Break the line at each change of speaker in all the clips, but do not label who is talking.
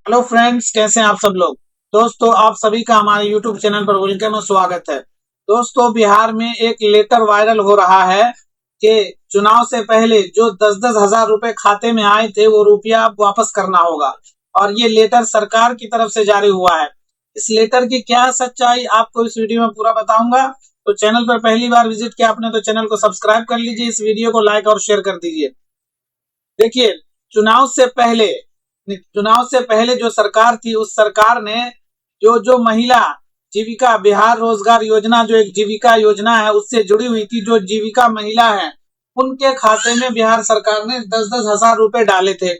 Hello friends, कैसे हैं आप सब लोग। दोस्तों, आप सभी का हमारे यूट्यूब चैनल पर वेलकम और स्वागत है। दोस्तों, बिहार में एक लेटर वायरल हो रहा है कि चुनाव से पहले जो 10-10 हजार रुपए खाते में आए थे वो रुपया अब वापस करना होगा। और ये लेटर सरकार की तरफ से जारी हुआ है। इस लेटर की क्या सच्चाई आपको इस वीडियो में पूरा बताऊंगा। तो चैनल पर पहली बार विजिट किया आपने तो चैनल को सब्सक्राइब कर लीजिए, इस वीडियो को लाइक और शेयर कर दीजिए। देखिए, चुनाव से पहले चुनाव से पहले जो सरकार थी उस सरकार ने जो जो महिला जीविका बिहार रोजगार योजना, जो एक जीविका योजना है उससे जुड़ी हुई थी, जो जीविका महिला है उनके खाते में बिहार सरकार ने 10-10 हजार रुपए डाले थे।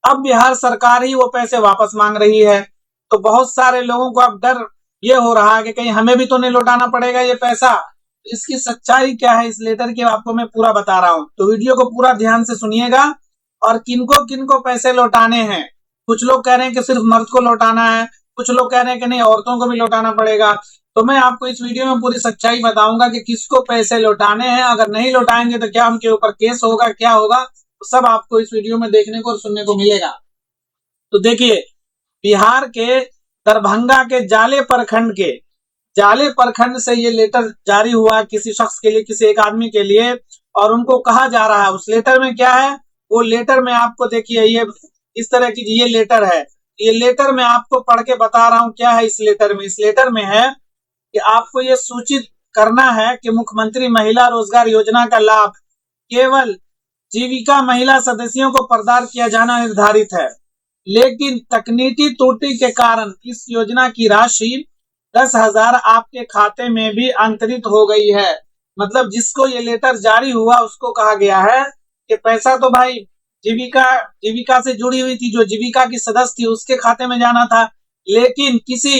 अब बिहार सरकार ही वो पैसे वापस मांग रही है। तो बहुत सारे लोगों को अब डर ये हो रहा है कि कहीं हमें भी तो नहीं लौटाना पड़ेगा ये पैसा। इसकी सच्चाई क्या है इस लेटर की आपको मैं पूरा बता रहा हूँ, तो वीडियो को पूरा ध्यान से सुनिएगा। और किनको किनको पैसे लौटाने हैं, कुछ लोग कह रहे हैं कि सिर्फ मर्द को लौटाना है, कुछ लोग कह रहे हैं कि नहीं औरतों को भी लौटाना पड़ेगा। तो मैं आपको इस वीडियो में पूरी सच्चाई बताऊंगा कि किसको पैसे लौटाने हैं, अगर नहीं लौटाएंगे तो क्या उनके ऊपर केस होगा, क्या होगा, तो सब आपको इस वीडियो में देखने को और सुनने को मिलेगा। तो देखिए, बिहार के दरभंगा के जाले प्रखंड से ये लेटर जारी हुआ किसी शख्स के लिए, किसी एक आदमी के लिए। और उनको कहा जा रहा है, उस लेटर में क्या है, वो लेटर में आपको देखिए, ये इस तरह की ये लेटर है। ये लेटर मैं आपको पढ़ के बता रहा हूँ क्या है इस लेटर में। इस लेटर में है कि आपको ये सूचित करना है कि मुख्यमंत्री महिला रोजगार योजना का लाभ केवल जीविका महिला सदस्यों को प्रदान किया जाना निर्धारित है, लेकिन तकनीकी त्रुटि के कारण इस योजना की राशि 10,000 आपके खाते में भी अंतरित हो गई है। मतलब जिसको ये लेटर जारी हुआ उसको कहा गया है कि पैसा तो भाई जीविका जीविका से जुड़ी हुई थी, जो जीविका की सदस्य थी उसके खाते में जाना था, लेकिन किसी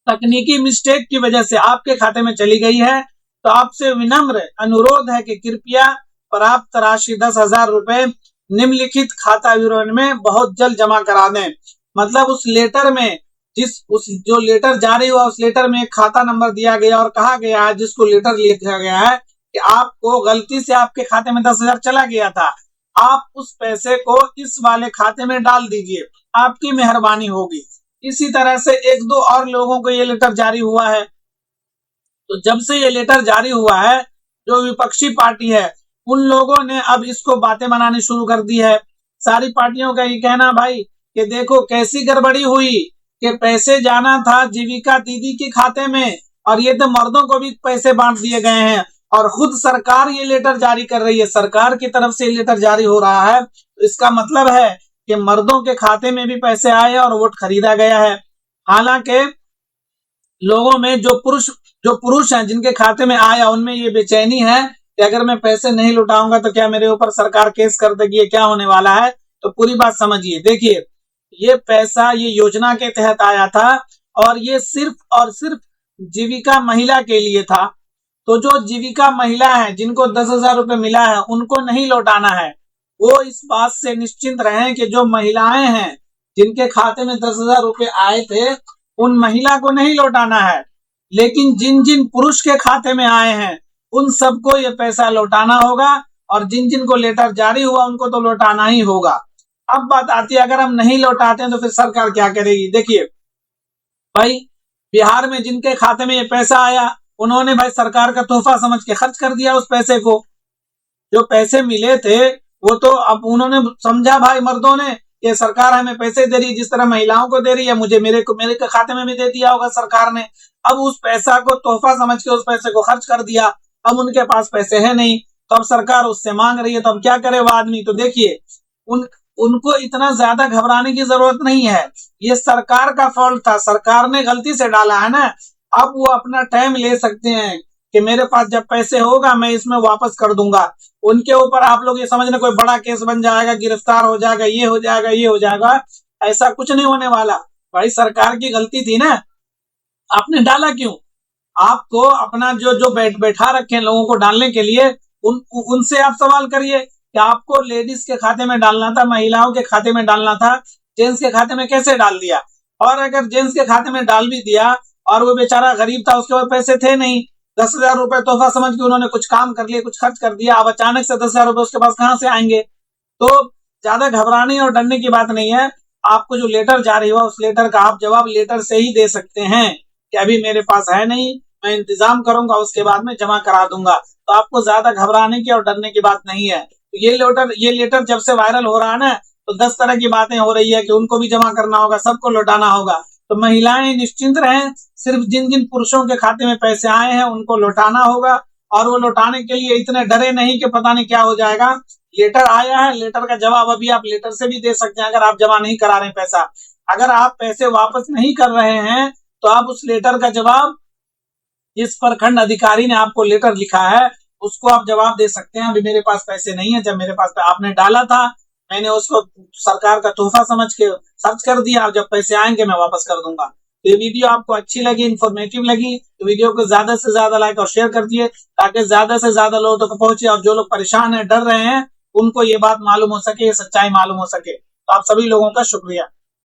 तकनीकी मिस्टेक की वजह से आपके खाते में चली गई है। तो आपसे विनम्र अनुरोध है कि कृपया प्राप्त राशि 10,000 रुपए निम्नलिखित खाता विवरण में बहुत जल्द जमा करा दें। मतलब उस लेटर में जो लेटर जारी हुआ उस लेटर में एक खाता नंबर दिया गया और कहा गया है, जिसको लेटर लिखा गया है कि आपको गलती से आपके खाते में 10,000 चला गया था, आप उस पैसे को इस वाले खाते में डाल दीजिए, आपकी मेहरबानी होगी। इसी तरह से एक दो और लोगों को ये लेटर जारी हुआ है। तो जब से ये लेटर जारी हुआ है, जो विपक्षी पार्टी है उन लोगों ने अब इसको बातें बनानी शुरू कर दी है। सारी पार्टियों का ये कहना भाई कि देखो कैसी गड़बड़ी हुई कि पैसे जाना था जीविका दीदी के खाते में और ये तो मर्दों को भी पैसे बांट दिए गए हैं। और खुद सरकार ये लेटर जारी कर रही है, सरकार की तरफ से ये लेटर जारी हो रहा है। तो इसका मतलब है कि मर्दों के खाते में भी पैसे आए और वोट खरीदा गया है। हालांकि लोगों में जो पुरुष हैं जिनके खाते में आया उनमें ये बेचैनी है कि अगर मैं पैसे नहीं लौटाऊंगा तो क्या मेरे ऊपर सरकार केस कर देगी, ये क्या होने वाला है। तो पूरी बात समझिए। देखिए, ये पैसा ये योजना के तहत आया था और ये सिर्फ और सिर्फ जीविका महिला के लिए था। तो जो जीविका महिला है जिनको 10,000 रुपए मिला है उनको नहीं लौटाना है। वो इस बात से निश्चिंत रहें कि जो महिलाएं हैं जिनके खाते में 10,000 रुपए आए थे उन महिला को नहीं लौटाना है, लेकिन जिन जिन पुरुष के खाते में आए हैं उन सबको ये पैसा लौटाना होगा। और जिन जिन को लेटर जारी हुआ उनको तो लौटाना ही होगा। अब बात आती है, अगर हम नहीं लौटाते हैं तो फिर सरकार क्या करेगी। देखिए भाई, बिहार में जिनके खाते में ये पैसा आया उन्होंने भाई सरकार का तोहफा समझ के खर्च कर दिया उस पैसे को। जो पैसे मिले थे वो तो अब उन्होंने समझा भाई मर्दों ने कि सरकार हमें पैसे दे रही है, जिस तरह महिलाओं को दे रही है मुझे मेरे खाते में भी दे दिया होगा सरकार ने। अब उस पैसा को तोहफा समझ के उस पैसे को खर्च कर दिया। अब उनके पास पैसे है नहीं तो अब सरकार उससे मांग रही है, तो अब क्या करे वो आदमी। तो देखिए, उनको इतना ज्यादा घबराने की जरूरत नहीं है, ये सरकार का फॉल्ट था, सरकार ने गलती से डाला है ना। अब वो अपना टाइम ले सकते हैं कि मेरे पास जब पैसे होगा मैं इसमें वापस कर दूंगा। उनके ऊपर आप लोग ये समझना कोई बड़ा केस बन जाएगा, गिरफ्तार हो जाएगा, ये हो जाएगा, ये हो जाएगा, ऐसा कुछ नहीं होने वाला। भाई सरकार की गलती थी ना, आपने डाला क्यों। आपको अपना जो जो बैठा रखे हैं लोगों को डालने के लिए, उनसे आप सवाल करिए कि आपको लेडीज के खाते में डालना था, महिलाओं के खाते में डालना था, जेंट्स के खाते में कैसे डाल दिया। और अगर जेंट्स के खाते में डाल भी दिया और वो बेचारा गरीब था, उसके पास पैसे थे नहीं, 10,000 रुपए तोहफा समझ के उन्होंने कुछ काम कर लिया, कुछ खर्च कर दिया, अब अचानक से 10,000 रुपए उसके पास कहां से आएंगे। तो ज्यादा घबराने और डरने की बात नहीं है। आपको जो लेटर जारी हुआ उस लेटर का आप जवाब लेटर से ही दे सकते हैं कि अभी मेरे पास है नहीं, मैं इंतजाम करूंगा, उसके बाद में जमा करा दूंगा। तो आपको ज्यादा घबराने की और डरने की बात नहीं है। तो ये लेटर जब से वायरल हो रहा है ना, तो 10 तरह की बातें हो रही है कि उनको भी जमा करना होगा, सबको लौटाना होगा। तो महिलाएं निश्चिंत रहें, सिर्फ जिन जिन पुरुषों के खाते में पैसे आए हैं उनको लौटाना होगा। और वो लौटाने के लिए इतने डरे नहीं कि पता नहीं क्या हो जाएगा। लेटर आया है, लेटर का जवाब अभी आप लेटर से भी दे सकते हैं अगर आप जमा नहीं करा रहे पैसा। अगर आप पैसे वापस नहीं कर रहे हैं तो आप उस लेटर का जवाब, जिस प्रखंड अधिकारी ने आपको लेटर लिखा है उसको आप जवाब दे सकते हैं, अभी मेरे पास पैसे नहीं है, जब मेरे पास आपने डाला था मैंने उसको सरकार का तोहफा समझ के सर्च कर दिया, अब जब पैसे आएंगे मैं वापस कर दूंगा। तो ये वीडियो आपको अच्छी लगी, इन्फॉर्मेटिव लगी तो वीडियो को ज्यादा से ज्यादा लाइक और शेयर कर दिए ताकि ज्यादा से ज्यादा लोगों तक पहुंचे, और जो लोग परेशान है, डर रहे हैं, उनको ये बात मालूम हो सके, ये सच्चाई मालूम हो सके। तो आप सभी लोगों का शुक्रिया।